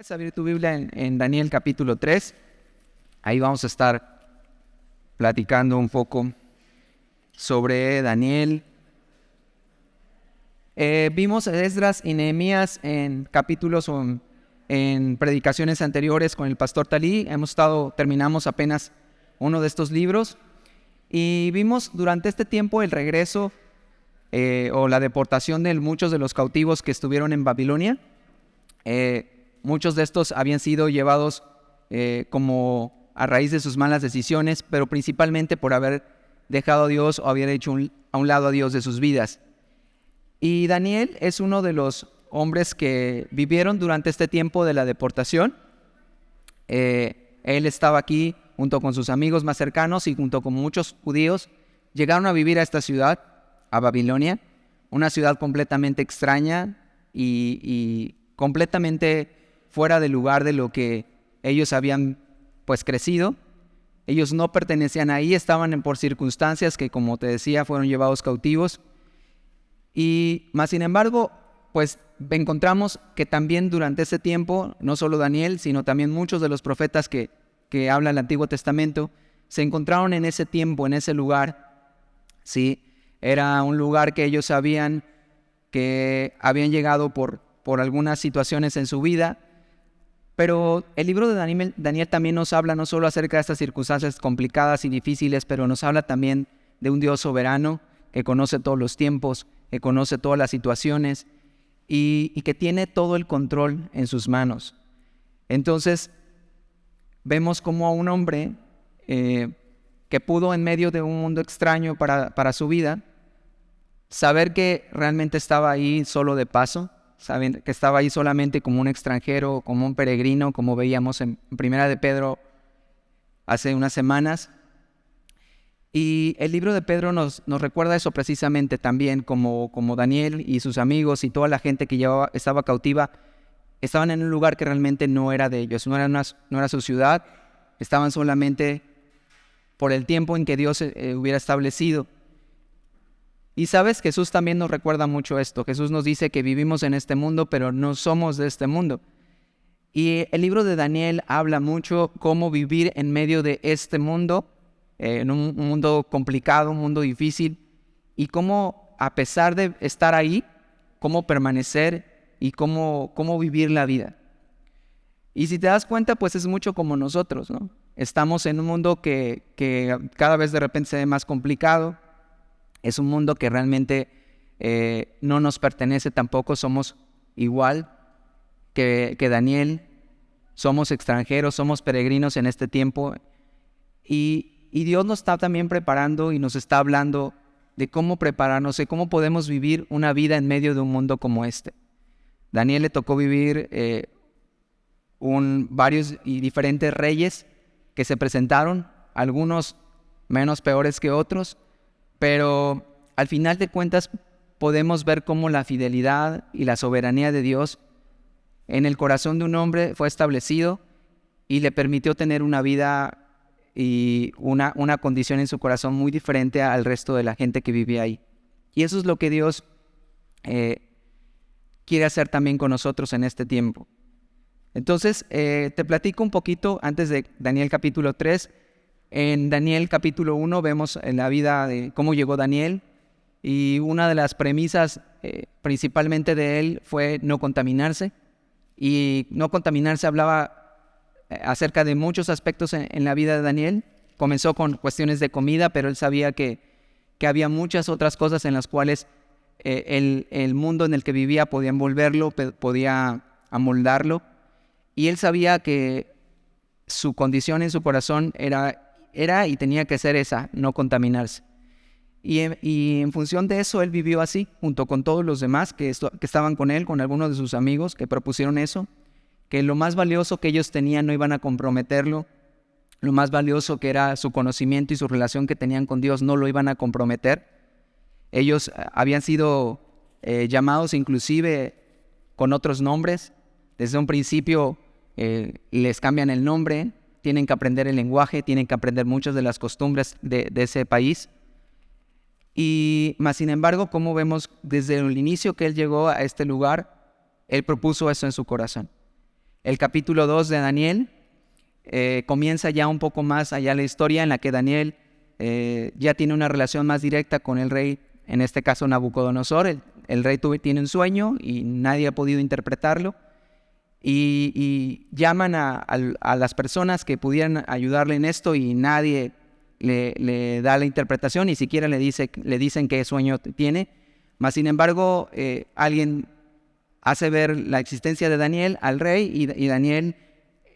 Puedes abrir tu Biblia en Daniel capítulo 3. Ahí vamos a estar platicando un poco sobre Daniel. Vimos a Esdras y Nehemías en capítulos o en predicaciones anteriores con el pastor Talí. Terminamos apenas uno de estos libros y vimos durante este tiempo el regreso o la deportación de muchos de los cautivos que estuvieron en Babilonia. Muchos de estos habían sido llevados como a raíz de sus malas decisiones, pero principalmente por haber dejado a Dios o haber hecho a un lado a Dios de sus vidas. Y Daniel es uno de los hombres que vivieron durante este tiempo de la deportación. Él estaba aquí junto con sus amigos más cercanos y junto con muchos judíos. Llegaron a vivir a esta ciudad, a Babilonia, una ciudad completamente extraña y completamente fuera del lugar de lo que ellos habían crecido. Ellos no pertenecían ahí, estaban por circunstancias que, como te decía, fueron llevados cautivos. Y más sin embargo, encontramos que también durante ese tiempo, no solo Daniel, sino también muchos de los profetas que habla el Antiguo Testamento, se encontraron en ese tiempo, en ese lugar. Sí, era un lugar que ellos sabían que habían llegado por algunas situaciones en su vida. Pero el libro de Daniel también nos habla no solo acerca de estas circunstancias complicadas y difíciles, pero nos habla también de un Dios soberano que conoce todos los tiempos, que conoce todas las situaciones y que tiene todo el control en sus manos. Entonces, vemos como a un hombre que pudo, en medio de un mundo extraño para su vida, saber que realmente estaba ahí solo de paso, saben que estaba ahí solamente como un extranjero, como un peregrino, como veíamos en Primera de Pedro hace unas semanas. Y el libro de Pedro nos recuerda eso precisamente también, como Daniel y sus amigos y toda la gente que estaba cautiva, estaban en un lugar que realmente no era de ellos, no era su ciudad, estaban solamente por el tiempo en que Dios hubiera establecido. Y sabes, Jesús también nos recuerda mucho esto. Jesús nos dice que vivimos en este mundo, pero no somos de este mundo. Y el libro de Daniel habla mucho cómo vivir en medio de este mundo, en un mundo complicado, un mundo difícil, y cómo, a pesar de estar ahí, cómo permanecer y cómo vivir la vida. Y si te das cuenta, es mucho como nosotros, ¿no? Estamos en un mundo que cada vez de repente se ve más complicado. Es un mundo que realmente no nos pertenece tampoco, somos igual que Daniel, somos extranjeros, somos peregrinos en este tiempo y Dios nos está también preparando y nos está hablando de cómo prepararnos, de cómo podemos vivir una vida en medio de un mundo como este. Daniel le tocó vivir varios y diferentes reyes que se presentaron, algunos menos peores que otros, pero al final de cuentas podemos ver cómo la fidelidad y la soberanía de Dios en el corazón de un hombre fue establecido y le permitió tener una vida y una condición en su corazón muy diferente al resto de la gente que vivía ahí. Y eso es lo que Dios quiere hacer también con nosotros en este tiempo. Entonces, te platico un poquito antes de Daniel capítulo 3. En Daniel capítulo 1 vemos en la vida de cómo llegó Daniel y una de las premisas principalmente de él fue no contaminarse. Y no contaminarse hablaba acerca de muchos aspectos en la vida de Daniel. Comenzó con cuestiones de comida, pero él sabía que había muchas otras cosas en las cuales el mundo en el que vivía podía envolverlo, podía amoldarlo. Y él sabía que su condición en su corazón era y tenía que ser esa, no contaminarse. Y en función de eso, él vivió así, junto con todos los demás que estaban con él, con algunos de sus amigos que propusieron eso, que lo más valioso que ellos tenían no iban a comprometerlo, lo más valioso que era su conocimiento y su relación que tenían con Dios no lo iban a comprometer. Ellos habían sido llamados inclusive con otros nombres. Desde un principio les cambian el nombre, tienen que aprender el lenguaje, tienen que aprender muchas de las costumbres de ese país. Y más sin embargo, como vemos desde el inicio que él llegó a este lugar, él propuso eso en su corazón. el capítulo 2 de Daniel, comienza ya un poco más allá la historia en la que Daniel ya tiene una relación más directa con el rey, en este caso Nabucodonosor. El rey tiene un sueño y nadie ha podido interpretarlo, y llaman a las personas que pudieran ayudarle en esto, y nadie le da la interpretación, ni siquiera le dicen qué sueño tiene. Mas sin embargo, alguien hace ver la existencia de Daniel al rey, y Daniel,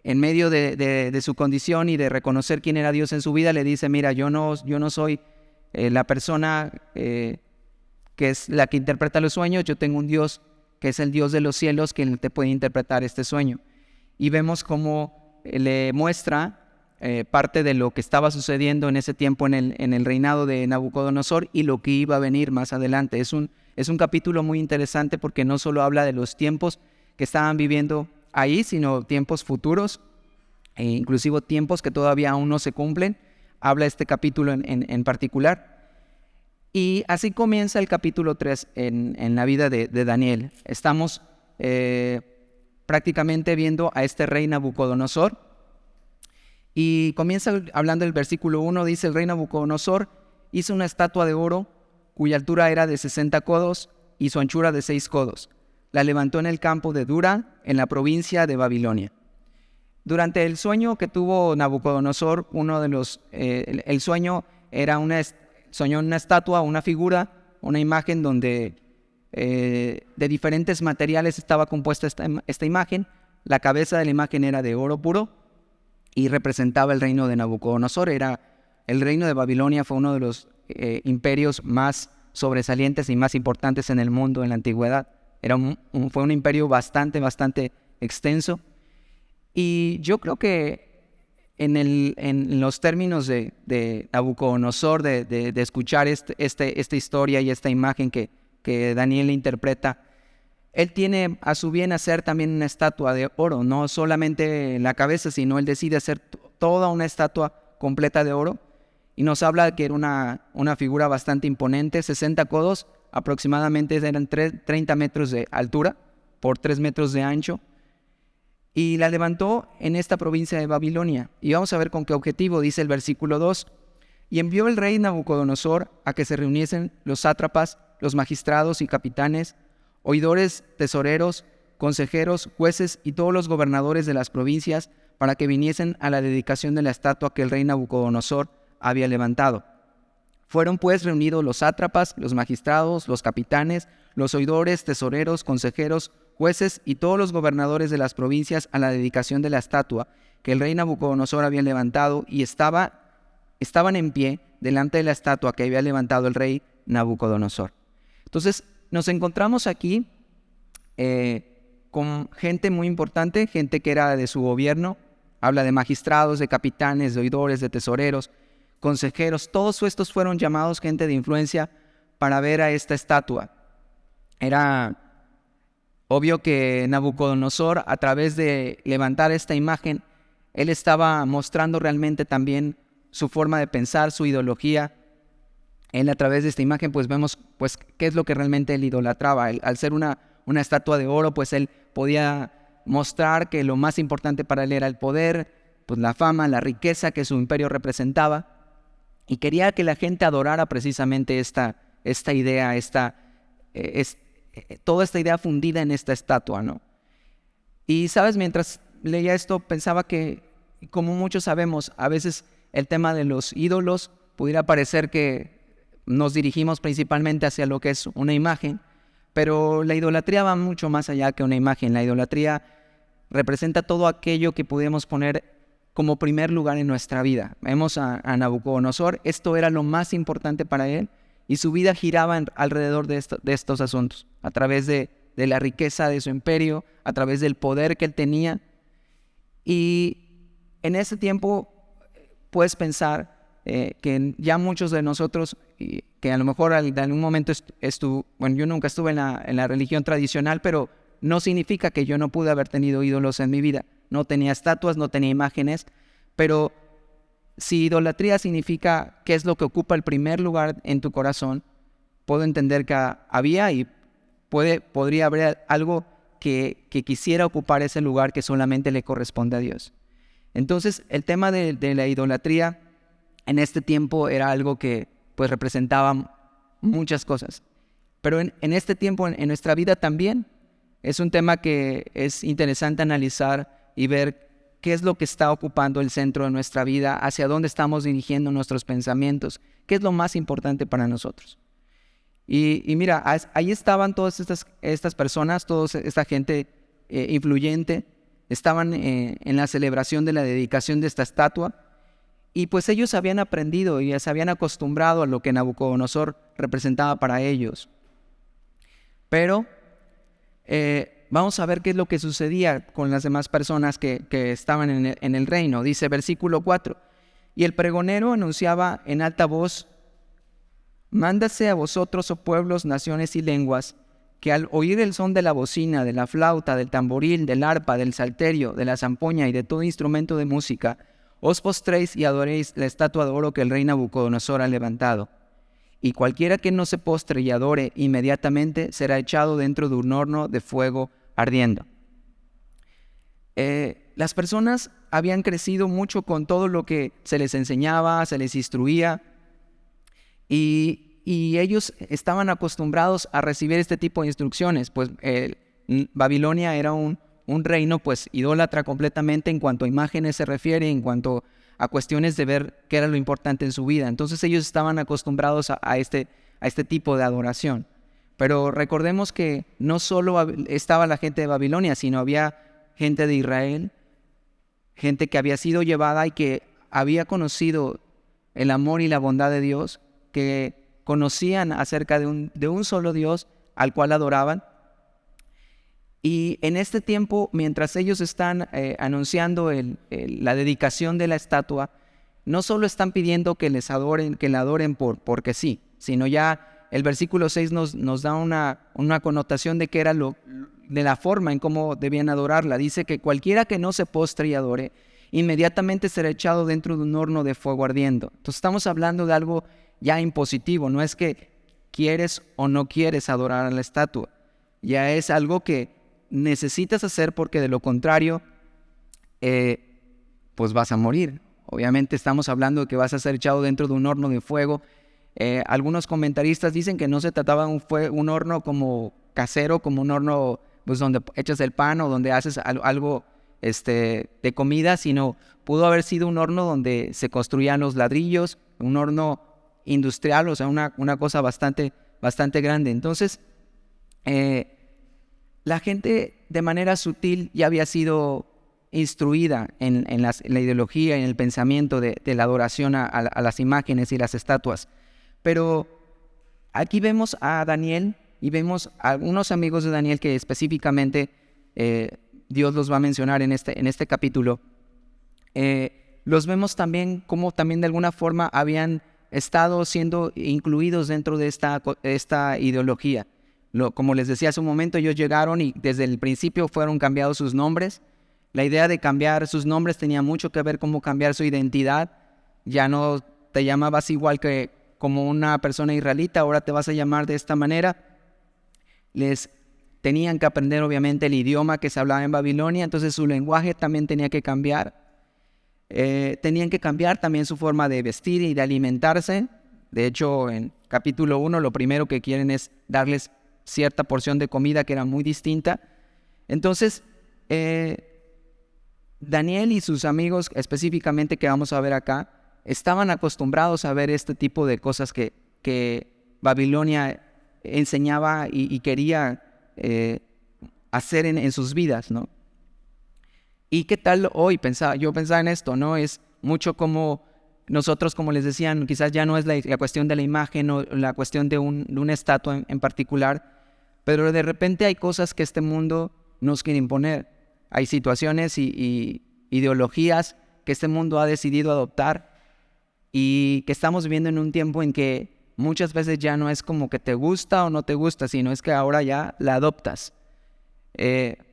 en medio de su condición y de reconocer quién era Dios en su vida, le dice: mira, yo no soy la persona que es la que interpreta los sueños. Yo tengo un Dios que es el Dios de los cielos, que te puede interpretar este sueño. Y vemos cómo le muestra parte de lo que estaba sucediendo en ese tiempo en el reinado de Nabucodonosor y lo que iba a venir más adelante. Es un capítulo muy interesante, porque no solo habla de los tiempos que estaban viviendo ahí, sino tiempos futuros, e inclusive tiempos que todavía aún no se cumplen. Habla este capítulo en particular. Y así comienza el capítulo 3 en la vida de Daniel. Estamos prácticamente viendo a este rey Nabucodonosor, y comienza hablando del versículo 1, dice: el rey Nabucodonosor hizo una estatua de oro cuya altura era de 60 codos y su anchura de 6 codos. La levantó en el campo de Dura, en la provincia de Babilonia. Durante el sueño que tuvo Nabucodonosor, el sueño era soñó una estatua, una figura, una imagen donde de diferentes materiales estaba compuesta esta imagen. La cabeza de la imagen era de oro puro y representaba el reino de Nabucodonosor. El reino de Babilonia fue uno de los imperios más sobresalientes y más importantes en el mundo en la antigüedad. Fue un imperio bastante extenso. Y yo creo que en los términos de Nabucodonosor, de escuchar esta historia y esta imagen que Daniel interpreta, él tiene a su bien hacer también una estatua de oro, no solamente la cabeza, sino él decide hacer toda una estatua completa de oro. Y nos habla de que era una figura bastante imponente, 60 codos, aproximadamente eran 30 metros de altura por 3 metros de ancho. Y la levantó en esta provincia de Babilonia. Y vamos a ver con qué objetivo. Dice el versículo 2: y envió el rey Nabucodonosor a que se reuniesen los sátrapas, los magistrados y capitanes, oidores, tesoreros, consejeros, jueces y todos los gobernadores de las provincias, para que viniesen a la dedicación de la estatua que el rey Nabucodonosor había levantado. Fueron pues reunidos los sátrapas, los magistrados, los capitanes, los oidores, tesoreros, consejeros, jueces y todos los gobernadores de las provincias a la dedicación de la estatua que el rey Nabucodonosor había levantado, y estaban en pie delante de la estatua que había levantado el rey Nabucodonosor. Entonces nos encontramos aquí con gente muy importante, gente que era de su gobierno. Habla de magistrados, de capitanes, de oidores, de tesoreros, consejeros. Todos estos fueron llamados gente de influencia para ver a esta estatua. Era obvio que Nabucodonosor, a través de levantar esta imagen, él estaba mostrando realmente también su forma de pensar, su ideología. Él, a través de esta imagen, pues vemos pues qué es lo que realmente él idolatraba. Al ser una estatua de oro, pues él podía mostrar que lo más importante para él era el poder, pues la fama, la riqueza que su imperio representaba, y quería que la gente adorara precisamente esta idea, toda esta idea fundida en esta estatua, ¿no? Y sabes, mientras leía esto pensaba que, como muchos sabemos, a veces el tema de los ídolos pudiera parecer que nos dirigimos principalmente hacia lo que es una imagen, pero la idolatría va mucho más allá que una imagen. La idolatría representa todo aquello que podemos poner como primer lugar en nuestra vida. Vemos a Nabucodonosor, esto era lo más importante para él, y su vida giraba alrededor de estos asuntos, a través de la riqueza de su imperio, a través del poder que él tenía. Y en ese tiempo puedes pensar que ya muchos de nosotros, que a lo mejor en algún momento yo nunca estuve en la religión tradicional, pero no significa que yo no pude haber tenido ídolos en mi vida. No tenía estatuas, no tenía imágenes, pero si idolatría significa qué es lo que ocupa el primer lugar en tu corazón, puedo entender que había y podría haber algo que quisiera ocupar ese lugar que solamente le corresponde a Dios. Entonces, el tema de la idolatría en este tiempo era algo que pues representaba muchas cosas. Pero en este tiempo, en nuestra vida también, es un tema que es interesante analizar y ver qué es lo que está ocupando el centro de nuestra vida, hacia dónde estamos dirigiendo nuestros pensamientos, qué es lo más importante para nosotros. Y mira, ahí estaban todas estas personas, toda esta gente influyente, estaban en la celebración de la dedicación de esta estatua, y pues ellos habían aprendido y se habían acostumbrado a lo que Nabucodonosor representaba para ellos. Pero vamos a ver qué es lo que sucedía con las demás personas que estaban en el reino. Dice versículo 4, y el pregonero anunciaba en alta voz: mándase a vosotros, oh pueblos, naciones y lenguas, que al oír el son de la bocina, de la flauta, del tamboril, del arpa, del salterio, de la zampoña y de todo instrumento de música, os postréis y adoréis la estatua de oro que el rey Nabucodonosor ha levantado. Y cualquiera que no se postre y adore inmediatamente será echado dentro de un horno de fuego ardiendo. Las personas habían crecido mucho con todo lo que se les enseñaba, se les instruía, y ellos estaban acostumbrados a recibir este tipo de instrucciones, pues Babilonia era un reino pues idólatra completamente en cuanto a imágenes se refiere, en cuanto a cuestiones de ver qué era lo importante en su vida. Entonces ellos estaban acostumbrados a este tipo de adoración. Pero recordemos que no solo estaba la gente de Babilonia, sino había gente de Israel, gente que había sido llevada y que había conocido el amor y la bondad de Dios, que conocían acerca de un solo Dios al cual adoraban. Y en este tiempo, mientras ellos están anunciando la dedicación de la estatua, no solo están pidiendo que la adoren porque sí, sino ya el versículo 6 nos da una connotación de que era de la forma en cómo debían adorarla. Dice que cualquiera que no se postre y adore, inmediatamente será echado dentro de un horno de fuego ardiendo. Entonces estamos hablando de algo ya impositivo, no es que quieres o no quieres adorar a la estatua, ya es algo que necesitas hacer porque de lo contrario, pues vas a morir. Obviamente estamos hablando de que vas a ser echado dentro de un horno de fuego. Algunos comentaristas dicen que no se trataba de un horno como casero, como un horno pues donde echas el pan o donde haces algo de comida, sino pudo haber sido un horno donde se construían los ladrillos, un horno industrial, o sea, una cosa bastante grande. Entonces, la gente de manera sutil ya había sido instruida en la ideología, en el pensamiento de la adoración a las imágenes y las estatuas. Pero aquí vemos a Daniel y vemos a algunos amigos de Daniel que específicamente Dios los va a mencionar en este capítulo. Los vemos también como también de alguna forma habían estado siendo incluidos dentro de esta ideología. Como les decía hace un momento, ellos llegaron y desde el principio fueron cambiados sus nombres. La idea de cambiar sus nombres tenía mucho que ver cómo cambiar su identidad. Ya no te llamabas igual que como una persona israelita, ahora te vas a llamar de esta manera. Les tenían que aprender obviamente el idioma que se hablaba en Babilonia, entonces su lenguaje también tenía que cambiar. Tenían que cambiar también su forma de vestir y de alimentarse. De hecho, en capítulo 1 lo primero que quieren es darles cierta porción de comida que era muy distinta. Entonces, Daniel y sus amigos específicamente que vamos a ver acá, estaban acostumbrados a ver este tipo de cosas que Babilonia enseñaba y quería hacer en sus vidas, ¿no? ¿Y qué tal hoy? Yo pensaba en esto, ¿no? Es mucho como nosotros, como les decían, quizás ya no es la cuestión de la imagen o la cuestión de una estatua en particular, pero de repente hay cosas que este mundo nos quiere imponer. Hay situaciones y ideologías que este mundo ha decidido adoptar y que estamos viviendo en un tiempo en que muchas veces ya no es como que te gusta o no te gusta, sino es que ahora ya la adoptas.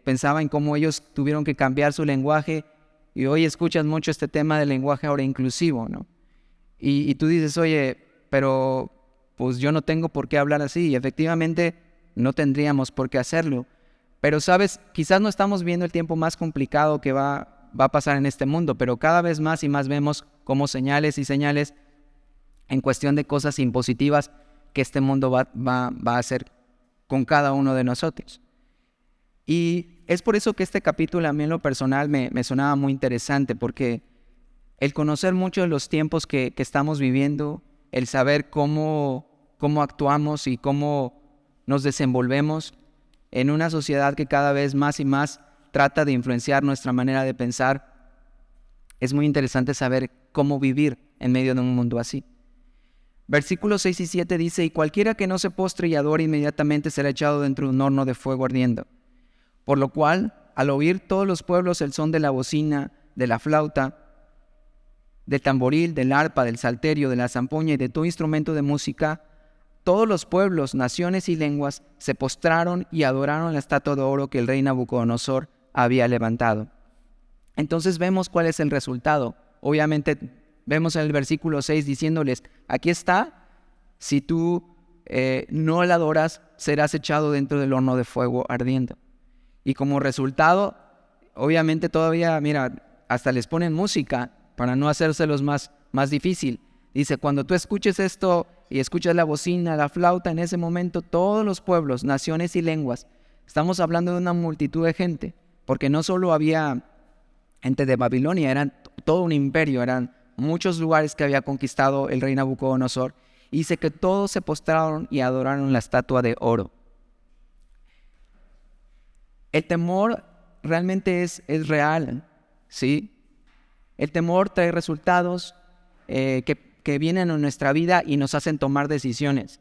Pensaba en cómo ellos tuvieron que cambiar su lenguaje y hoy escuchas mucho este tema del lenguaje ahora inclusivo, ¿no? Y tú dices, oye, pero pues yo no tengo por qué hablar así, y efectivamente no tendríamos por qué hacerlo, Pero sabes, quizás no estamos viendo el tiempo más complicado que va a pasar en este mundo, pero cada vez más y más vemos como señales y señales en cuestión de cosas impositivas que este mundo va a hacer con cada uno de nosotros. Y es por eso que este capítulo a mí en lo personal me sonaba muy interesante, porque el conocer mucho de los tiempos que estamos viviendo, el saber cómo actuamos y cómo nos desenvolvemos en una sociedad que cada vez más y más trata de influenciar nuestra manera de pensar, es muy interesante saber cómo vivir en medio de un mundo así. Versículos 6 y 7 dice: y cualquiera que no se postre y adore inmediatamente será echado dentro de un horno de fuego ardiendo. Por lo cual, al oír todos los pueblos el son de la bocina, de la flauta, del tamboril, del arpa, del salterio, de la zampoña y de todo instrumento de música, todos los pueblos, naciones y lenguas se postraron y adoraron la estatua de oro que el rey Nabucodonosor había levantado. Entonces vemos cuál es el resultado. Obviamente vemos en el versículo 6 diciéndoles: aquí está, si tú no la adoras, serás echado dentro del horno de fuego ardiendo. Y como resultado, obviamente todavía, mira, hasta les ponen música para no hacérselos más difícil. Dice: cuando tú escuches esto y escuchas la bocina, la flauta, en ese momento todos los pueblos, naciones y lenguas, estamos hablando de una multitud de gente, porque no solo había gente de Babilonia, eran todo un imperio, eran muchos lugares que había conquistado el rey Nabucodonosor. Y dice que todos se postraron y adoraron la estatua de oro. El temor realmente es real, ¿sí? El temor trae resultados que vienen en nuestra vida y nos hacen tomar decisiones.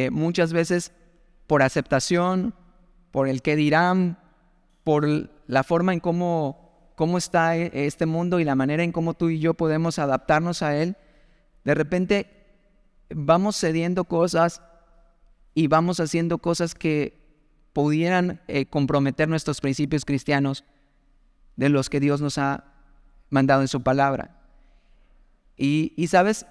Muchas veces por aceptación, por el qué dirán, por la forma en cómo está este mundo y la manera en cómo tú y yo podemos adaptarnos a él, de repente vamos cediendo cosas y vamos haciendo cosas que pudieran comprometer nuestros principios cristianos de los que Dios nos ha mandado en su palabra. Y sabes,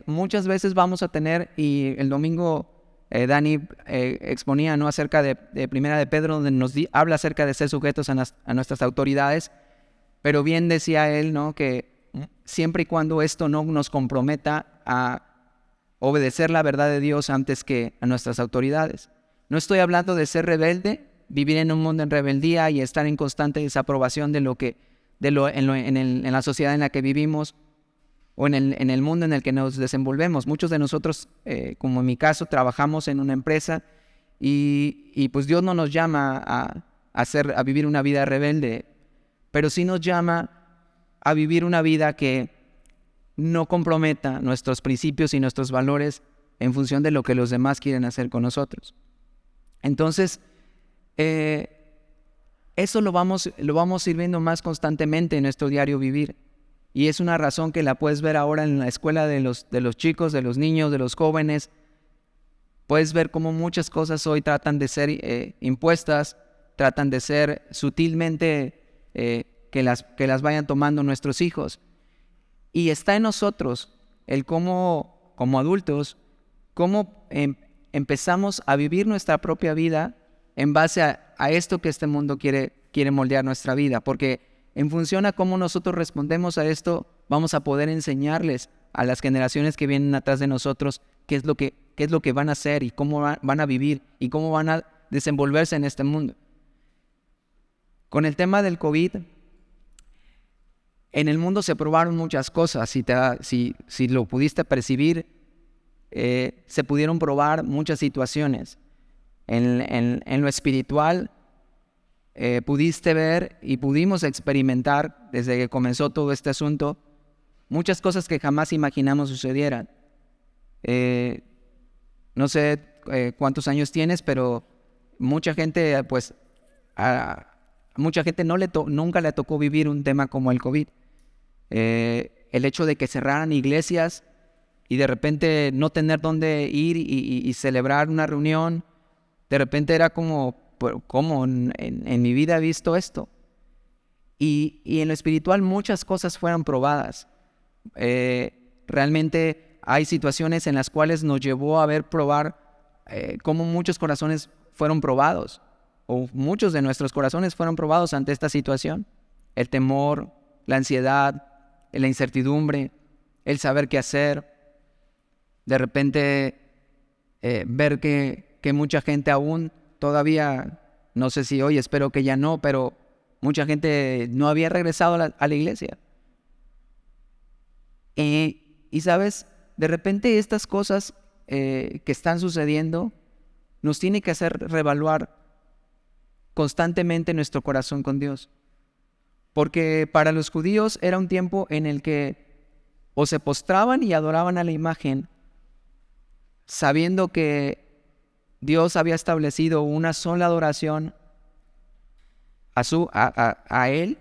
muchas veces vamos a tener, y el domingo Dani exponía, ¿no?, acerca de Primera de Pedro, donde nos habla acerca de ser sujetos a nuestras autoridades, pero bien decía él, ¿no?, que siempre y cuando esto no nos comprometa a obedecer la verdad de Dios antes que a nuestras autoridades. No estoy hablando de ser rebelde, vivir en un mundo en rebeldía y estar en constante desaprobación en la sociedad en la que vivimos o en el mundo en el que nos desenvolvemos. Muchos de nosotros, como en mi caso, trabajamos en una empresa y pues Dios no nos llama a vivir una vida rebelde, pero sí nos llama a vivir una vida que no comprometa nuestros principios y nuestros valores en función de lo que los demás quieren hacer con nosotros. Entonces, eso lo vamos a ir viendo más constantemente en nuestro diario vivir. Y es una razón que la puedes ver ahora en la escuela de los chicos, de los niños, de los jóvenes. Puedes ver cómo muchas cosas hoy tratan de ser impuestas, tratan de ser sutilmente que las vayan tomando nuestros hijos. Y está en nosotros el cómo, como adultos, cómo empezamos a vivir nuestra propia vida en base a esto que este mundo quiere moldear nuestra vida, porque en función a cómo nosotros respondemos a esto, vamos a poder enseñarles a las generaciones que vienen atrás de nosotros qué es lo que van a hacer y cómo van a vivir y cómo van a desenvolverse en este mundo. Con el tema del COVID, en el mundo se probaron muchas cosas. Si lo pudiste percibir, se pudieron probar muchas situaciones. En lo espiritual, pudiste ver y pudimos experimentar desde que comenzó todo este asunto muchas cosas que jamás imaginamos sucedieran. No sé cuántos años tienes, pero mucha gente, pues, a mucha gente nunca le tocó vivir un tema como el COVID. El hecho de que cerraran iglesias y de repente no tener dónde ir y celebrar una reunión, de repente era como en mi vida he visto esto. Y en lo espiritual muchas cosas fueron probadas. Realmente hay situaciones en las cuales nos llevó a probar cómo muchos corazones fueron probados o muchos de nuestros corazones fueron probados ante esta situación. El temor, la ansiedad, la incertidumbre, el saber qué hacer. De repente ver que mucha gente aún todavía, no sé si hoy, espero que ya no, pero mucha gente no había regresado a la iglesia. Y sabes, de repente estas cosas que están sucediendo nos tiene que hacer reevaluar constantemente nuestro corazón con Dios. Porque para los judíos era un tiempo en el que o se postraban y adoraban a la imagen, sabiendo que Dios había establecido una sola adoración a Él,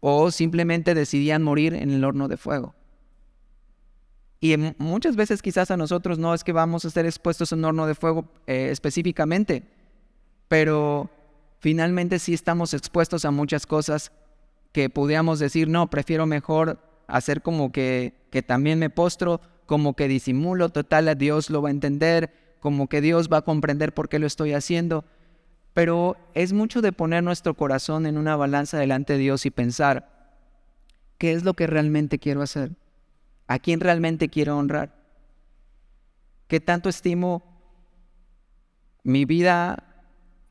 o simplemente decidían morir en el horno de fuego. Y muchas veces quizás a nosotros no es que vamos a ser expuestos en un horno de fuego específicamente, pero finalmente sí estamos expuestos a muchas cosas que podríamos decir, no, prefiero mejor hacer como que también me postro, como que disimulo, total, a Dios lo va a entender, como que Dios va a comprender por qué lo estoy haciendo. Pero es mucho de poner nuestro corazón en una balanza delante de Dios y pensar, ¿qué es lo que realmente quiero hacer? ¿A quién realmente quiero honrar? ¿Qué tanto estimo mi vida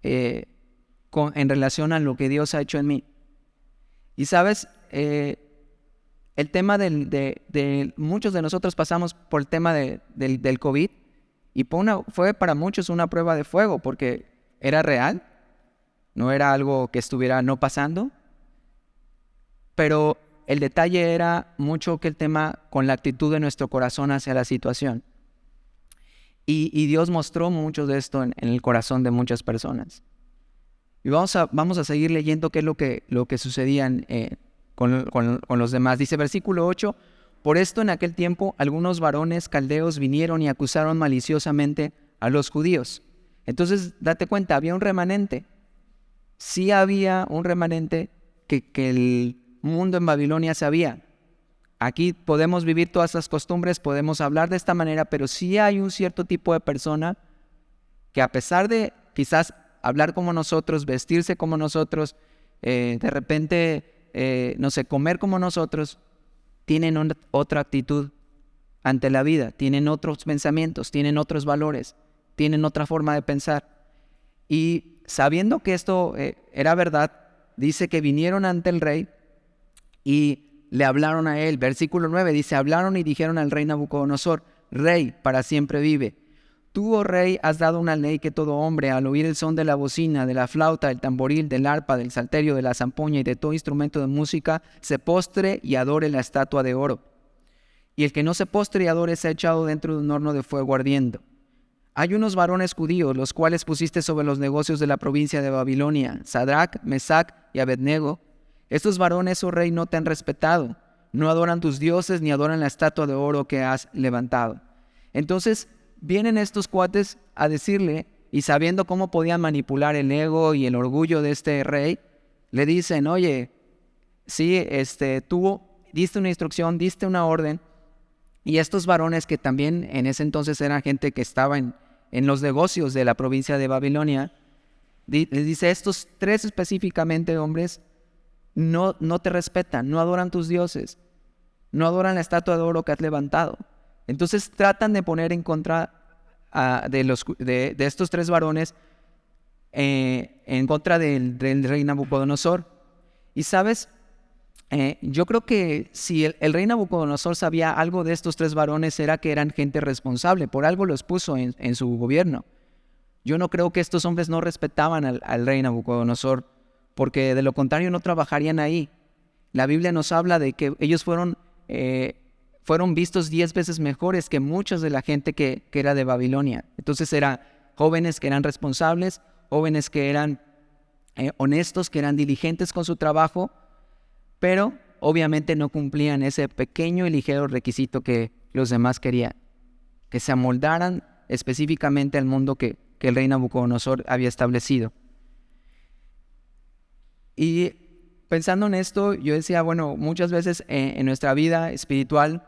en relación a lo que Dios ha hecho en mí? Y sabes, el tema de muchos de nosotros pasamos por el tema del COVID, y fue para muchos una prueba de fuego, porque era real, no era algo que estuviera no pasando, pero el detalle era mucho que el tema con la actitud de nuestro corazón hacia la situación. Y Dios mostró mucho de esto en el corazón de muchas personas. Y vamos a seguir leyendo qué es lo que sucedía con los demás. Dice versículo 8, por esto en aquel tiempo algunos varones caldeos vinieron y acusaron maliciosamente a los judíos. Entonces, date cuenta, había un remanente. Sí había un remanente que el mundo en Babilonia sabía. Aquí podemos vivir todas las costumbres, podemos hablar de esta manera, pero sí hay un cierto tipo de persona que, a pesar de quizás hablar como nosotros, vestirse como nosotros, de repente, no sé, comer como nosotros, tienen otra actitud ante la vida, tienen otros pensamientos, tienen otros valores, tienen otra forma de pensar. Y sabiendo que esto era verdad, dice que vinieron ante el rey y le hablaron a él. Versículo 9 dice, hablaron y dijeron al rey Nabucodonosor, rey, para siempre vive. Tú, oh rey, has dado una ley que todo hombre, al oír el son de la bocina, de la flauta, del tamboril, del arpa, del salterio, de la zampoña y de todo instrumento de música, se postre y adore la estatua de oro. Y el que no se postre y adore sea echado dentro de un horno de fuego ardiendo. Hay unos varones judíos, los cuales pusiste sobre los negocios de la provincia de Babilonia, Sadrach, Mesac y Abednego. Estos varones, oh rey, no te han respetado, no adoran tus dioses ni adoran la estatua de oro que has levantado. Entonces vienen estos cuates a decirle, y sabiendo cómo podían manipular el ego y el orgullo de este rey, le dicen, oye, sí, tú diste una instrucción, diste una orden, y estos varones que también en ese entonces eran gente que estaba en los negocios de la provincia de Babilonia, les dice, estos tres específicamente hombres no te respetan, no adoran tus dioses, no adoran la estatua de oro que has levantado. Entonces tratan de poner en contra de estos tres varones, en contra del rey Nabucodonosor. Y sabes, yo creo que si el rey Nabucodonosor sabía algo de estos tres varones, era que eran gente responsable, por algo los puso en su gobierno. Yo no creo que estos hombres no respetaban al rey Nabucodonosor, porque de lo contrario no trabajarían ahí. La Biblia nos habla de que ellos fueron vistos 10 veces mejores que muchos de la gente que era de Babilonia. Entonces eran jóvenes que eran responsables, jóvenes que eran honestos, que eran diligentes con su trabajo, pero obviamente no cumplían ese pequeño y ligero requisito que los demás querían, que se amoldaran específicamente al mundo que el rey Nabucodonosor había establecido. Y pensando en esto, yo decía, bueno, muchas veces en nuestra vida espiritual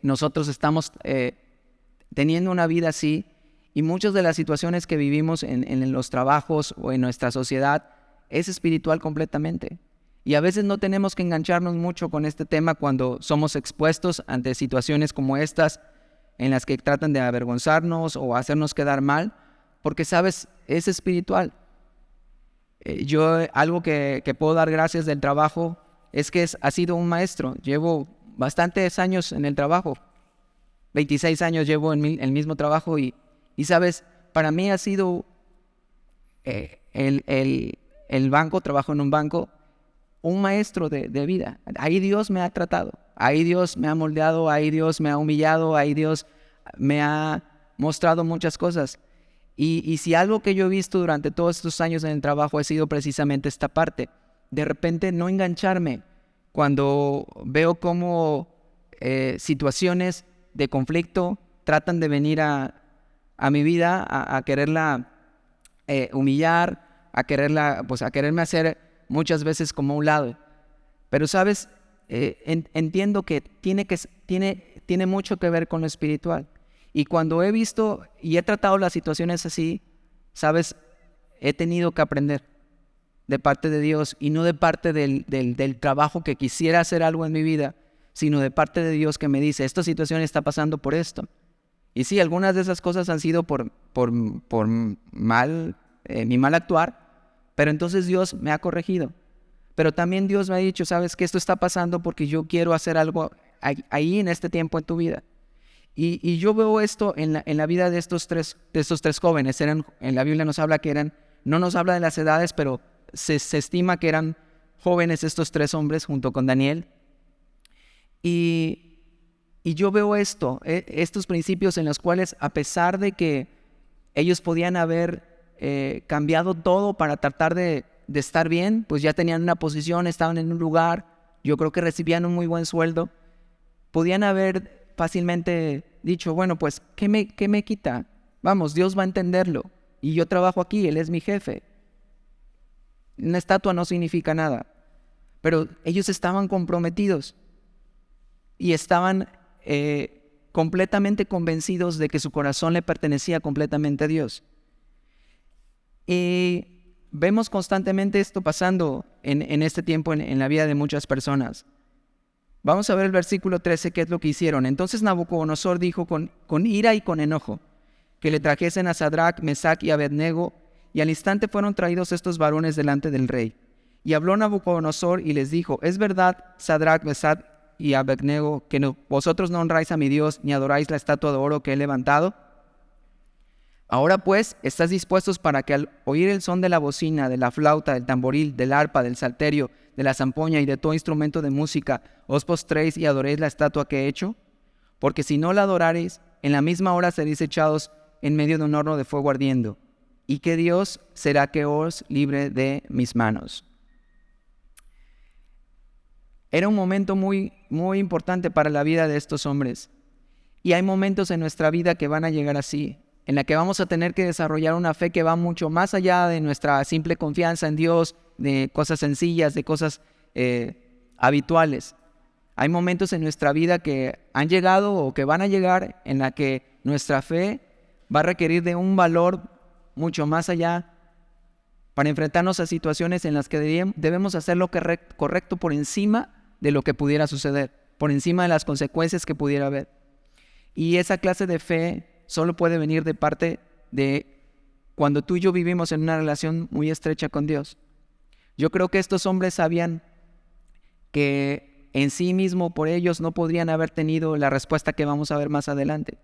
nosotros estamos teniendo una vida así, Y muchas de las situaciones que vivimos en los trabajos o en nuestra sociedad es espiritual completamente. Y a veces no tenemos que engancharnos mucho con este tema cuando somos expuestos ante situaciones como estas, en las que tratan de avergonzarnos o hacernos quedar mal, porque sabes, es espiritual. Algo que puedo dar gracias del trabajo es que ha sido un maestro. Llevo bastantes años en el trabajo, 26 años llevo en el mismo trabajo y sabes, para mí ha sido el banco, trabajo en un banco, un maestro de vida. Ahí Dios me ha tratado, ahí Dios me ha moldeado, ahí Dios me ha humillado, ahí Dios me ha mostrado muchas cosas. Y si algo que yo he visto durante todos estos años en el trabajo ha sido precisamente esta parte, de repente no engancharme cuando veo cómo situaciones de conflicto tratan de venir a mi vida, a quererla humillar, a quererme hacer muchas veces como a un lado. Pero sabes, entiendo que tiene mucho que ver con lo espiritual. Y cuando he visto y he tratado las situaciones así, sabes, he tenido que aprender de parte de Dios y no de parte del trabajo que quisiera hacer algo en mi vida, sino de parte de Dios que me dice, esta situación está pasando por esto. Y sí, algunas de esas cosas han sido por mi mal actuar, pero entonces Dios me ha corregido. Pero también Dios me ha dicho, sabes que esto está pasando porque yo quiero hacer algo ahí en este tiempo en tu vida. Y yo veo esto en la vida de estos tres jóvenes. En la Biblia nos habla no nos habla de las edades, pero se estima que eran jóvenes estos tres hombres junto con Daniel. Y yo veo estos principios en los cuales, a pesar de que ellos podían haber cambiado todo para tratar de estar bien, pues ya tenían una posición, estaban en un lugar, yo creo que recibían un muy buen sueldo, podían haber fácilmente dicho, bueno, pues, ¿qué me quita? Vamos, Dios va a entenderlo. Y yo trabajo aquí, Él es mi jefe. Una estatua no significa nada. Pero ellos estaban comprometidos y estaban completamente convencidos de que su corazón le pertenecía completamente a Dios. Y vemos constantemente esto pasando en este tiempo en la vida de muchas personas. Vamos a ver el versículo 13, qué es lo que hicieron. Entonces Nabucodonosor dijo con ira y con enojo que le trajesen a Sadrach, Mesach y Abednego, y al instante fueron traídos estos varones delante del rey. Y habló Nabucodonosor y les dijo, ¿es verdad, Sadrach, Mesach y Abednego, que vosotros no honráis a mi Dios ni adoráis la estatua de oro que he levantado? Ahora pues, ¿estás dispuestos para que al oír el son de la bocina, de la flauta, del tamboril, del arpa, del salterio, de la zampoña y de todo instrumento de música, os postréis y adoréis la estatua que he hecho? Porque si no la adorareis, en la misma hora seréis echados en medio de un horno de fuego ardiendo. ¿Y qué Dios será que os libre de mis manos? Era un momento muy, muy importante para la vida de estos hombres. Y hay momentos en nuestra vida que van a llegar así, en la que vamos a tener que desarrollar una fe que va mucho más allá de nuestra simple confianza en Dios, de cosas sencillas, de cosas habituales. Hay momentos en nuestra vida que han llegado o que van a llegar en la que nuestra fe va a requerir de un valor mucho más allá para enfrentarnos a situaciones en las que debemos hacer lo correcto por encima de lo que pudiera suceder, por encima de las consecuencias que pudiera haber. Y esa clase de fe solo puede venir de parte de cuando tú y yo vivimos en una relación muy estrecha con Dios. Yo creo que estos hombres sabían que en sí mismo por ellos no podrían haber tenido la respuesta que vamos a ver más adelante.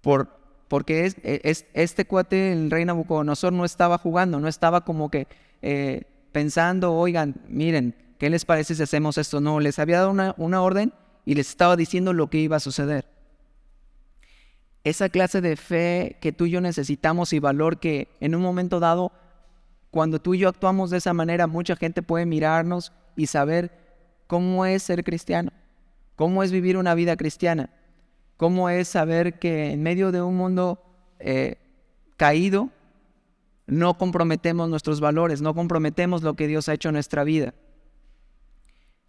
Porque este cuate, el rey Nabucodonosor, no estaba jugando, no estaba como que pensando, oigan, miren, ¿qué les parece si hacemos esto? No, les había dado una orden y les estaba diciendo lo que iba a suceder. Esa clase de fe que tú y yo necesitamos y valor que en un momento dado, cuando tú y yo actuamos de esa manera, mucha gente puede mirarnos y saber cómo es ser cristiano, cómo es vivir una vida cristiana, cómo es saber que en medio de un mundo caído, no comprometemos nuestros valores, no comprometemos lo que Dios ha hecho en nuestra vida.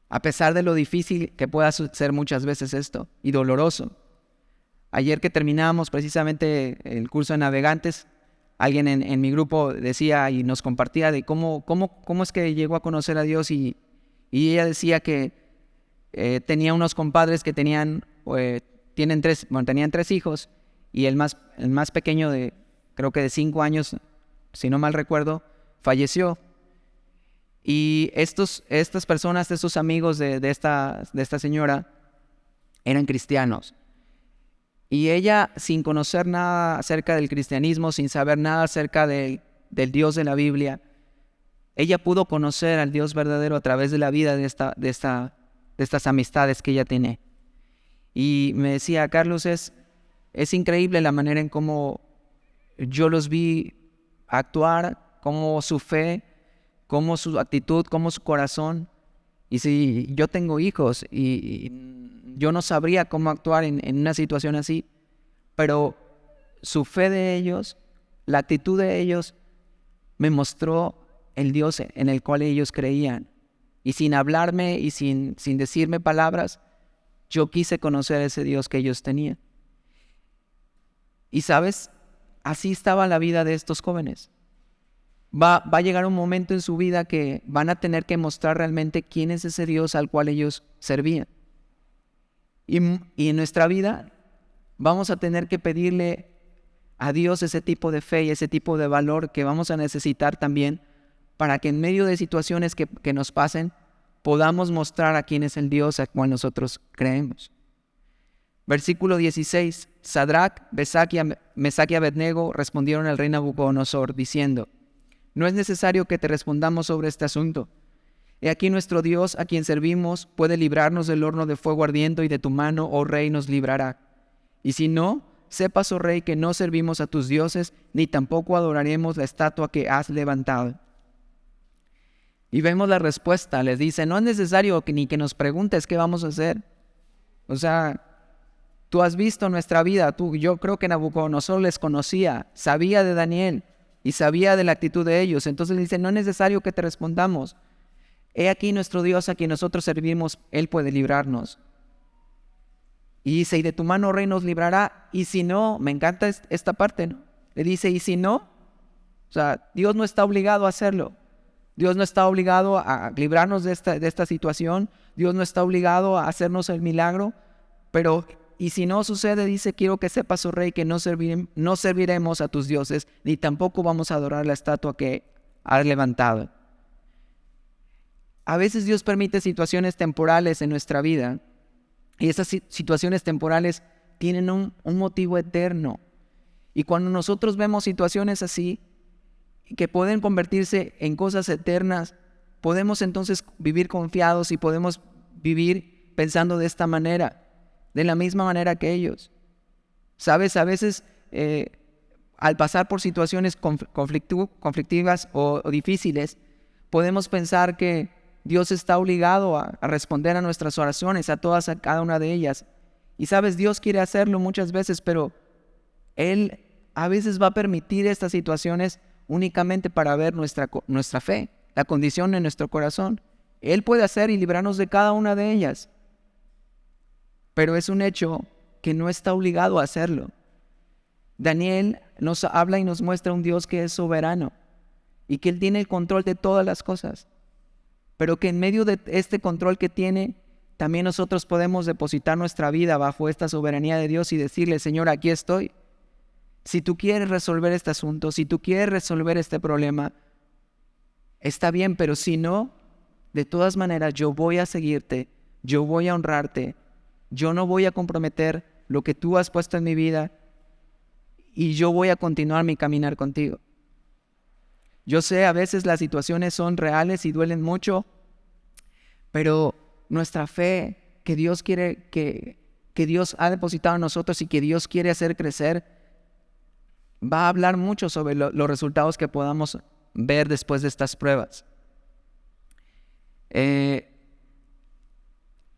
A pesar de lo difícil que pueda ser muchas veces esto y doloroso. Ayer que terminamos precisamente el curso de navegantes, alguien en mi grupo decía y nos compartía de cómo es que llegó a conocer a Dios y ella decía que tenía unos compadres que tenían tres hijos y el más pequeño creo que de 5 años, si no mal recuerdo, falleció. Y estas personas, estos amigos de esta señora, eran cristianos. Y ella, sin conocer nada acerca del cristianismo, sin saber nada acerca del Dios de la Biblia, ella pudo conocer al Dios verdadero a través de la vida de estas amistades que ella tiene. Y me decía, Carlos, es increíble la manera en cómo yo los vi actuar, cómo su fe, cómo su actitud, cómo su corazón. Y si yo tengo hijos y yo no sabría cómo actuar en una situación así, pero su fe de ellos, la actitud de ellos, me mostró el Dios en el cual ellos creían. Y sin hablarme y sin decirme palabras, yo quise conocer ese Dios que ellos tenían. Y sabes, así estaba la vida de estos jóvenes. Va a llegar un momento en su vida que van a tener que mostrar realmente quién es ese Dios al cual ellos servían. Y en nuestra vida vamos a tener que pedirle a Dios ese tipo de fe y ese tipo de valor que vamos a necesitar también para que en medio de situaciones que nos pasen podamos mostrar a quién es el Dios al cual nosotros creemos. Versículo 16. Sadrac, Mesac y Abednego respondieron al rey Nabucodonosor diciendo: no es necesario que te respondamos sobre este asunto. He aquí nuestro Dios, a quien servimos, puede librarnos del horno de fuego ardiendo, y de tu mano, oh rey, nos librará. Y si no, sepas, oh rey, que no servimos a tus dioses, ni tampoco adoraremos la estatua que has levantado. Y vemos la respuesta, les dice, no es necesario ni que nos preguntes qué vamos a hacer. O sea, tú has visto nuestra vida, yo creo que Nabucodonosor les conocía, sabía de Daniel y sabía de la actitud de ellos. Entonces dice, no es necesario que te respondamos. He aquí nuestro Dios a quien nosotros servimos, Él puede librarnos. Y dice, y de tu mano, rey, nos librará. Y si no, me encanta esta parte, ¿no? Le dice, y si no, o sea, Dios no está obligado a hacerlo. Dios no está obligado a librarnos de esta situación. Dios no está obligado a hacernos el milagro. Pero, y si no sucede, dice, quiero que sepas, oh rey, que no serviremos a tus dioses, ni tampoco vamos a adorar la estatua que has levantado. A veces Dios permite situaciones temporales en nuestra vida, y esas situaciones temporales tienen un motivo eterno. Y cuando nosotros vemos situaciones así, que pueden convertirse en cosas eternas, podemos entonces vivir confiados y podemos vivir pensando de esta manera, de la misma manera que ellos. Sabes, a veces al pasar por situaciones conflictivas o difíciles, podemos pensar que Dios está obligado a responder a nuestras oraciones, a cada una de ellas. Y sabes, Dios quiere hacerlo muchas veces, pero Él a veces va a permitir estas situaciones únicamente para ver nuestra fe, la condición de nuestro corazón. Él puede hacer y librarnos de cada una de ellas, pero es un hecho que no está obligado a hacerlo. Daniel nos habla y nos muestra un Dios que es soberano y que Él tiene el control de todas las cosas, pero que en medio de este control que tiene, también nosotros podemos depositar nuestra vida bajo esta soberanía de Dios y decirle, Señor, aquí estoy. Si tú quieres resolver este asunto, si tú quieres resolver este problema, está bien, pero si no, de todas maneras yo voy a seguirte, yo voy a honrarte, yo no voy a comprometer lo que tú has puesto en mi vida y yo voy a continuar mi caminar contigo. Yo sé, a veces las situaciones son reales y duelen mucho, pero nuestra fe que Dios quiere, que Dios ha depositado en nosotros y que Dios quiere hacer crecer, va a hablar mucho sobre los resultados que podamos ver después de estas pruebas.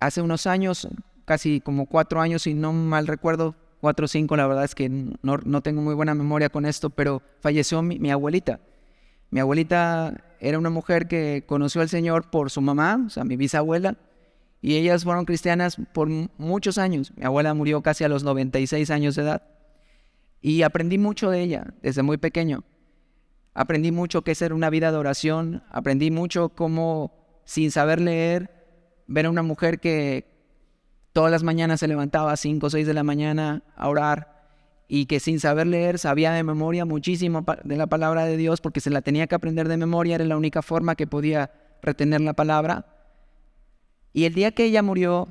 Hace unos años, casi como 4 años, si no mal recuerdo, 4 o 5, la verdad es que no tengo muy buena memoria con esto, pero falleció mi abuelita. Mi abuelita era una mujer que conoció al Señor por su mamá, o sea, mi bisabuela, Y ellas fueron cristianas por muchos años. Mi abuela murió casi a los 96 años de edad. Y aprendí mucho de ella desde muy pequeño. Aprendí mucho qué es ser una vida de oración. Aprendí mucho cómo, sin saber leer, ver a una mujer que todas las mañanas se levantaba a 5 o 6 de la mañana a orar y que sin saber leer sabía de memoria muchísimo de la palabra de Dios porque se la tenía que aprender de memoria, era la única forma que podía retener la palabra. Y el día que ella murió,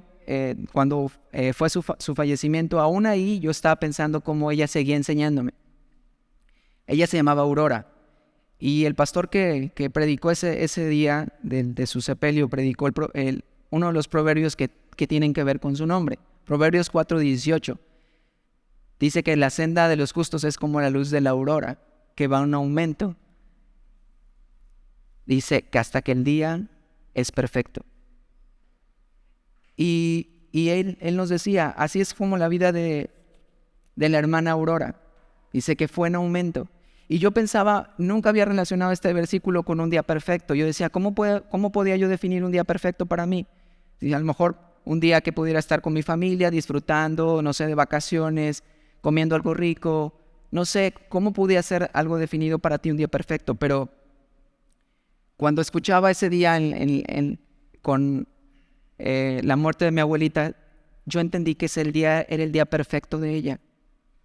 cuando fue su fallecimiento, aún ahí yo estaba pensando cómo ella seguía enseñándome. Ella se llamaba Aurora. Y el pastor que predicó ese día de su sepelio, predicó uno de los proverbios que tienen que ver con su nombre. Proverbios 4:18. Dice que la senda de los justos es como la luz de la aurora, que va en aumento. Dice que hasta que el día es perfecto. Y él nos decía, así es como la vida de la hermana Aurora. Dice que fue en aumento. Y yo pensaba, nunca había relacionado este versículo con un día perfecto. Yo decía, ¿cómo podía yo definir un día perfecto para mí? Y a lo mejor un día que pudiera estar con mi familia, disfrutando, no sé, de vacaciones, comiendo algo rico. No sé, ¿cómo pude hacer algo definido para ti un día perfecto? Pero cuando escuchaba ese día con la muerte de mi abuelita, yo entendí que era el día perfecto de ella.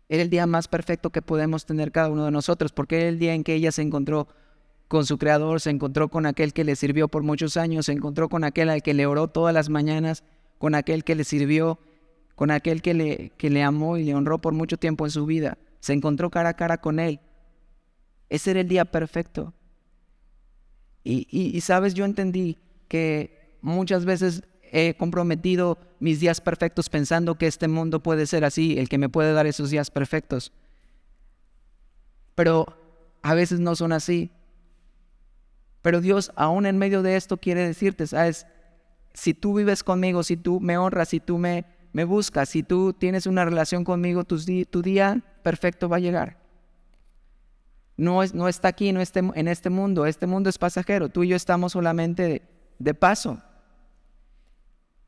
Era el día más perfecto que podemos tener cada uno de nosotros, porque era el día en que ella se encontró con su Creador, se encontró con aquel que le sirvió por muchos años, se encontró con aquel al que le oró todas las mañanas, con aquel que le sirvió, con aquel que le amó y le honró por mucho tiempo en su vida. Se encontró cara a cara con él. Ese era el día perfecto. Y sabes, yo entendí que muchas veces he comprometido mis días perfectos pensando que este mundo puede ser así, el que me puede dar esos días perfectos. Pero a veces no son así. Pero Dios, aún en medio de esto, quiere decirte, ¿sabes? Si tú vives conmigo, si tú me honras, si tú me buscas, si tú tienes una relación conmigo, tu día perfecto va a llegar. No está aquí, en este mundo. Este mundo es pasajero. Tú y yo estamos solamente de paso.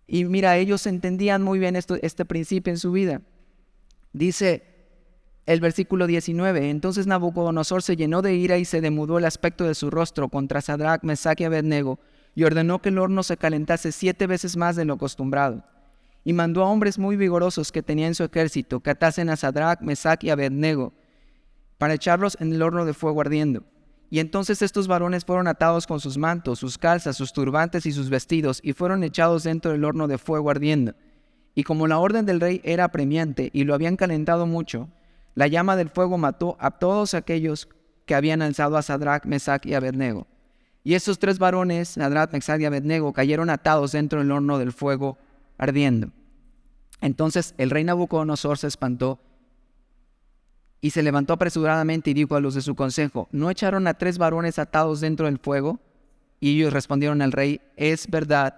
Y mira, ellos entendían muy bien este principio en su vida. Dice el versículo 19, entonces Nabucodonosor se llenó de ira y se demudó el aspecto de su rostro contra Sadrach, Mesach y Abednego, y ordenó que el horno se calentase 7 veces más de lo acostumbrado. Y mandó a hombres muy vigorosos que tenía en su ejército que atasen a Sadrach, Mesach y Abednego, para echarlos en el horno de fuego ardiendo. Y entonces estos varones fueron atados con sus mantos, sus calzas, sus turbantes y sus vestidos, y fueron echados dentro del horno de fuego ardiendo. Y como la orden del rey era apremiante y lo habían calentado mucho, la llama del fuego mató a todos aquellos que habían alzado a Sadrach, Mesach y Abednego. Y estos 3 varones, Sadrach, Mesach y Abednego, cayeron atados dentro del horno del fuego ardiendo. Entonces el rey Nabucodonosor se espantó y se levantó apresuradamente y dijo a los de su consejo, ¿no echaron a 3 varones atados dentro del fuego? Y ellos respondieron al rey, es verdad,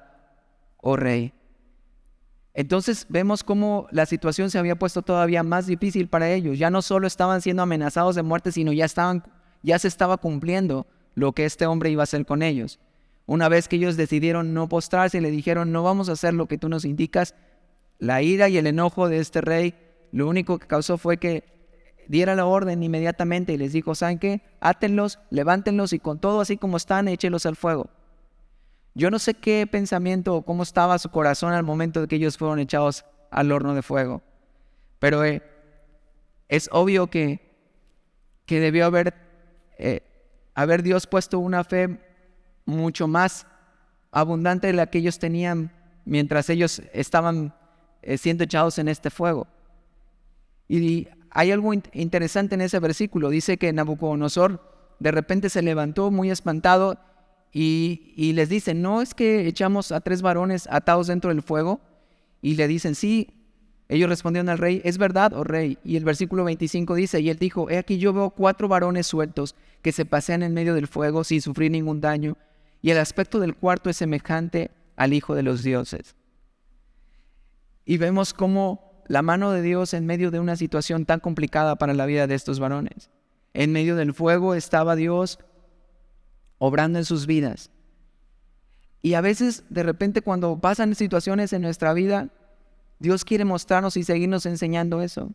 oh rey. Entonces vemos cómo la situación se había puesto todavía más difícil para ellos. Ya no solo estaban siendo amenazados de muerte, sino ya se estaba cumpliendo lo que este hombre iba a hacer con ellos. Una vez que ellos decidieron no postrarse y le dijeron, no vamos a hacer lo que tú nos indicas, la ira y el enojo de este rey, lo único que causó fue que diera la orden inmediatamente y les dijo, ¿saben qué? Átenlos, levántenlos y con todo así como están, échelos al fuego. Yo no sé qué pensamiento o cómo estaba su corazón al momento de que ellos fueron echados al horno de fuego, pero es obvio que debió haber Dios puesto una fe mucho más abundante de la que ellos tenían mientras ellos estaban siendo echados en este fuego. Y hay algo interesante en ese versículo. Dice que Nabucodonosor de repente se levantó muy espantado y les dice, ¿no es que echamos a 3 varones atados dentro del fuego? Y le dicen, sí. Ellos respondieron al rey, es verdad, oh rey. Y el versículo 25 dice, y él dijo, he aquí yo veo 4 varones sueltos que se pasean en medio del fuego sin sufrir ningún daño, y el aspecto del cuarto es semejante al Hijo de los dioses. Y vemos cómo la mano de Dios en medio de una situación tan complicada para la vida de estos varones. En medio del fuego estaba Dios obrando en sus vidas. Y a veces, de repente, cuando pasan situaciones en nuestra vida, Dios quiere mostrarnos y seguirnos enseñando eso.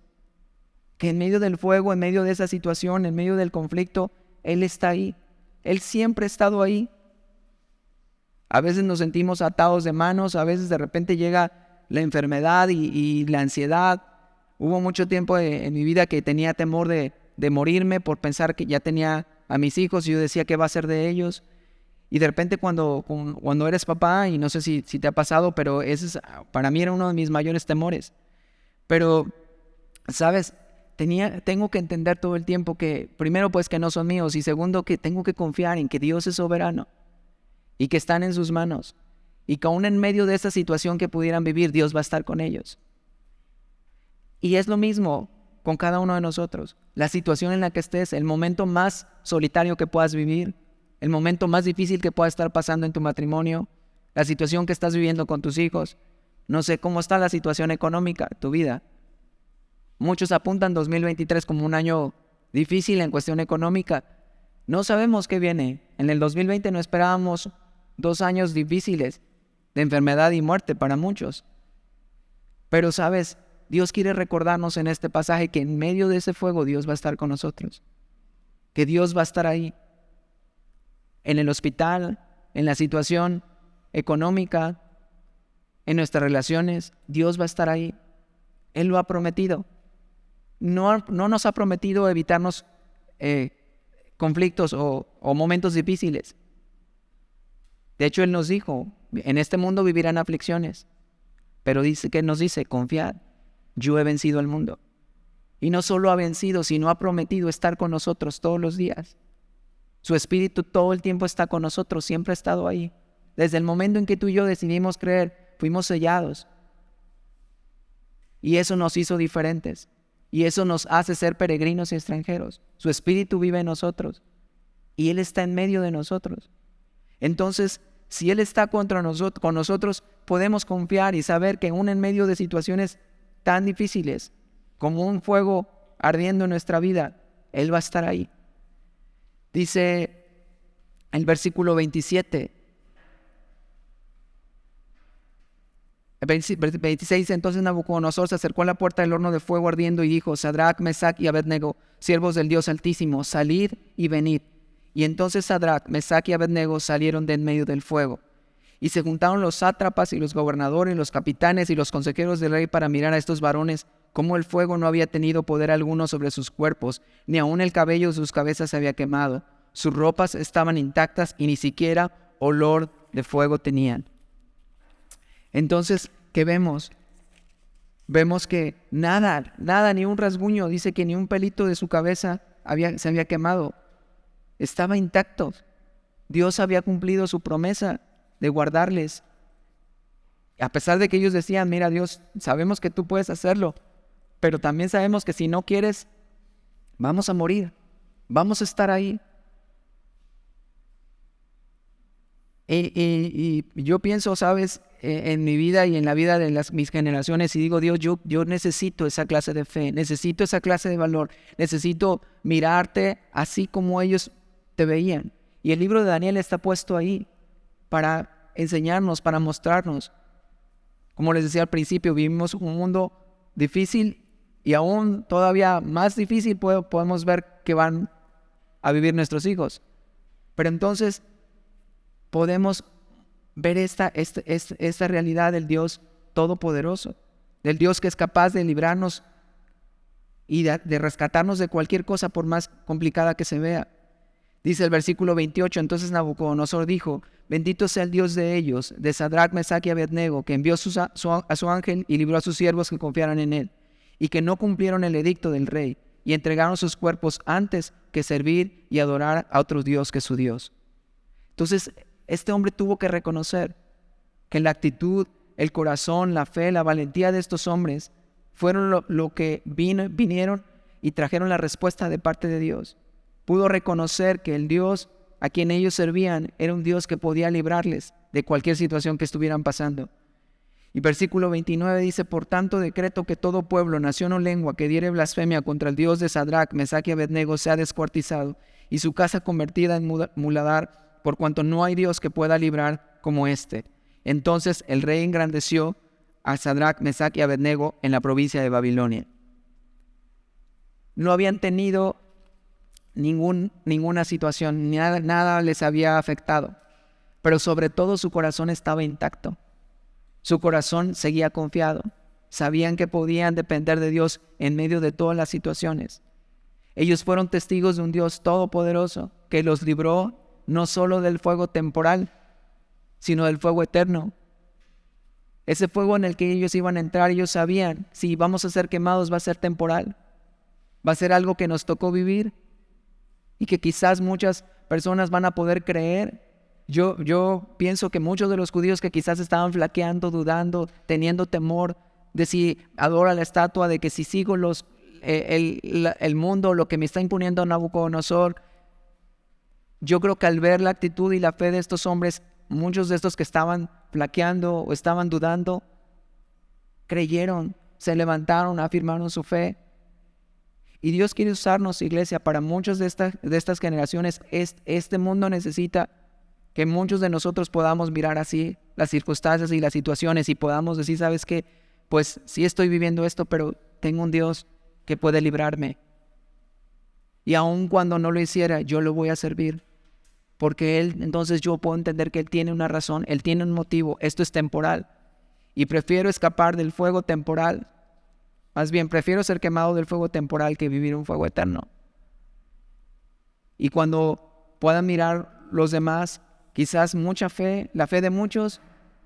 Que en medio del fuego, en medio de esa situación, en medio del conflicto, Él está ahí. Él siempre ha estado ahí. A veces nos sentimos atados de manos, a veces de repente llega la enfermedad y la ansiedad. Hubo mucho tiempo en mi vida que tenía temor de morirme por pensar que ya tenía a mis hijos y yo decía qué va a ser de ellos. Y de repente cuando eres papá, y no sé si te ha pasado, pero para mí era uno de mis mayores temores. Pero, ¿sabes? Tengo que entender todo el tiempo que, primero pues que no son míos, y segundo que tengo que confiar en que Dios es soberano y que están en sus manos. Y que aún en medio de esa situación que pudieran vivir, Dios va a estar con ellos. Y es lo mismo con cada uno de nosotros. La situación en la que estés, el momento más solitario que puedas vivir, el momento más difícil que pueda estar pasando en tu matrimonio, la situación que estás viviendo con tus hijos, no sé cómo está la situación económica de tu vida. Muchos apuntan 2023 como un año difícil en cuestión económica. No sabemos qué viene. En el 2020 no esperábamos 2 años difíciles de enfermedad y muerte para muchos. Pero sabes, Dios quiere recordarnos en este pasaje que en medio de ese fuego Dios va a estar con nosotros. Que Dios va a estar ahí. En el hospital, en la situación económica, en nuestras relaciones, Dios va a estar ahí. Él lo ha prometido. No nos ha prometido evitarnos conflictos o momentos difíciles. De hecho, Él nos dijo, en este mundo vivirán aflicciones, pero nos dice, confiad, yo he vencido al mundo. Y no solo ha vencido, sino ha prometido estar con nosotros todos los días. Su Espíritu todo el tiempo está con nosotros, siempre ha estado ahí. Desde el momento en que tú y yo decidimos creer, fuimos sellados. Y eso nos hizo diferentes. Y eso nos hace ser peregrinos y extranjeros. Su Espíritu vive en nosotros. Y Él está en medio de nosotros. Entonces, si Él está con nosotros, podemos confiar y saber que aún en medio de situaciones tan difíciles, como un fuego ardiendo en nuestra vida, Él va a estar ahí. Dice el versículo 26, entonces Nabucodonosor se acercó a la puerta del horno de fuego ardiendo y dijo, Sadrach, Mesach y Abednego, siervos del Dios Altísimo, salid y venid. Y entonces Sadrach, Mesach y Abednego salieron de en medio del fuego. Y se juntaron los sátrapas y los gobernadores, los capitanes y los consejeros del rey para mirar a estos varones, cómo el fuego no había tenido poder alguno sobre sus cuerpos, ni aun el cabello de sus cabezas se había quemado. Sus ropas estaban intactas y ni siquiera olor de fuego tenían. Entonces, ¿qué vemos? Vemos que nada, ni un rasguño, dice que ni un pelito de su cabeza se había quemado. Estaba intacto. Dios había cumplido su promesa de guardarles. A pesar de que ellos decían, mira Dios, sabemos que tú puedes hacerlo, pero también sabemos que si no quieres, vamos a morir, vamos a estar ahí. Y yo pienso, sabes, en mi vida y en la vida de mis generaciones, y digo, Dios, yo necesito esa clase de fe, necesito esa clase de valor, necesito mirarte así como ellos te veían. Y el libro de Daniel está puesto ahí para enseñarnos, para mostrarnos. Como les decía al principio, vivimos un mundo difícil y aún todavía más difícil podemos ver que van a vivir nuestros hijos. Pero entonces podemos ver esta realidad del Dios Todopoderoso, del Dios que es capaz de librarnos y de rescatarnos de cualquier cosa por más complicada que se vea. Dice el versículo 28, entonces Nabucodonosor dijo, bendito sea el Dios de ellos, de Sadrach, Mesach y Abednego, que envió a su ángel y libró a sus siervos que confiaran en él, y que no cumplieron el edicto del rey, y entregaron sus cuerpos antes que servir y adorar a otro Dios que su Dios. Entonces, este hombre tuvo que reconocer que la actitud, el corazón, la fe, la valentía de estos hombres fueron lo que vinieron y trajeron la respuesta de parte de Dios. Pudo reconocer que el Dios a quien ellos servían era un Dios que podía librarles de cualquier situación que estuvieran pasando. Y versículo 29 dice, por tanto decreto que todo pueblo, nación o lengua que diere blasfemia contra el Dios de Sadrach, Mesach y Abednego sea descuartizado y su casa convertida en muladar, por cuanto no hay Dios que pueda librar como este. Entonces el rey engrandeció a Sadrach, Mesach y Abednego en la provincia de Babilonia. No habían tenido ninguna situación, nada les había afectado, pero sobre todo su corazón estaba intacto. Su corazón seguía confiado. Sabían que podían depender de Dios en medio de todas las situaciones. Ellos fueron testigos de un Dios todopoderoso que los libró no solo del fuego temporal, sino del fuego eterno. Ese fuego en el que ellos iban a entrar, ellos sabían, si vamos a ser quemados va a ser temporal, va a ser algo que nos tocó vivir y que quizás muchas personas van a poder creer. Yo pienso que muchos de los judíos que quizás estaban flaqueando, dudando, teniendo temor de si adoro la estatua, de que si sigo el mundo, lo que me está imponiendo Nabucodonosor, yo creo que al ver la actitud y la fe de estos hombres, muchos de estos que estaban flaqueando o estaban dudando, creyeron, se levantaron, afirmaron su fe. Y Dios quiere usarnos, iglesia, para muchas de estas generaciones. Este mundo necesita que muchos de nosotros podamos mirar así las circunstancias y las situaciones y podamos decir, ¿sabes qué? Pues sí estoy viviendo esto, pero tengo un Dios que puede librarme. Y aun cuando no lo hiciera, yo lo voy a servir. Porque entonces yo puedo entender que Él tiene una razón, Él tiene un motivo, esto es temporal. Y prefiero escapar del fuego temporal. Más bien, prefiero ser quemado del fuego temporal que vivir un fuego eterno. Y cuando puedan mirar los demás, quizás mucha fe, la fe de muchos,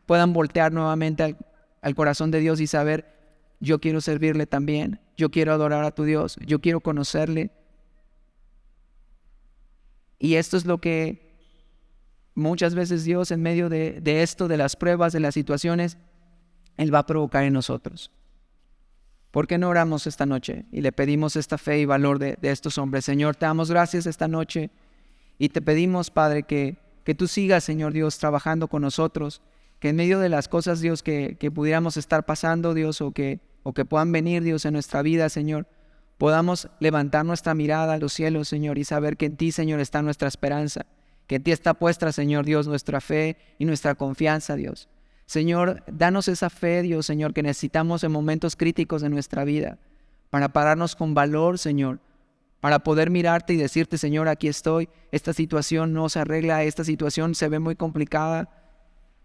puedan voltear nuevamente al corazón de Dios y saber, yo quiero servirle también, yo quiero adorar a tu Dios, yo quiero conocerle. Y esto es lo que muchas veces Dios, en medio de esto, de las pruebas, de las situaciones, Él va a provocar en nosotros. ¿Por qué no oramos esta noche y le pedimos esta fe y valor de estos hombres? Señor, te damos gracias esta noche y te pedimos, Padre, que tú sigas, Señor Dios, trabajando con nosotros, que en medio de las cosas, Dios, que pudiéramos estar pasando, Dios, o que puedan venir, Dios, en nuestra vida, Señor, podamos levantar nuestra mirada a los cielos, Señor, y saber que en ti, Señor, está nuestra esperanza, que en ti está puesta, Señor Dios, nuestra fe y nuestra confianza, Dios. Señor, danos esa fe, Dios, Señor, que necesitamos en momentos críticos de nuestra vida, para pararnos con valor, Señor, para poder mirarte y decirte, Señor, aquí estoy, esta situación no se arregla, esta situación se ve muy complicada,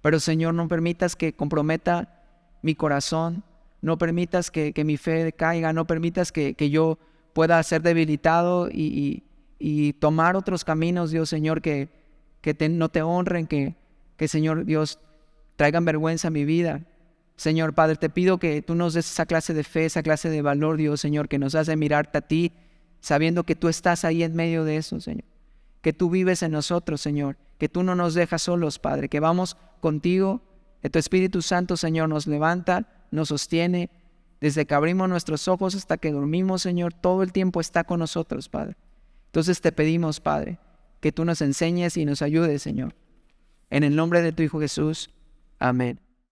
pero Señor, no permitas que comprometa mi corazón, no permitas que mi fe decaiga, no permitas que yo pueda ser debilitado y tomar otros caminos, Dios, Señor, que no te honren, que Señor Dios, traigan vergüenza a mi vida. Señor Padre, te pido que tú nos des esa clase de fe, esa clase de valor, Dios, Señor, que nos hace mirarte a ti, sabiendo que tú estás ahí en medio de eso, Señor. Que tú vives en nosotros, Señor. Que tú no nos dejas solos, Padre. Que vamos contigo. Que tu Espíritu Santo, Señor, nos levanta, nos sostiene. Desde que abrimos nuestros ojos hasta que dormimos, Señor, todo el tiempo está con nosotros, Padre. Entonces te pedimos, Padre, que tú nos enseñes y nos ayudes, Señor. En el nombre de tu Hijo Jesús. Amén.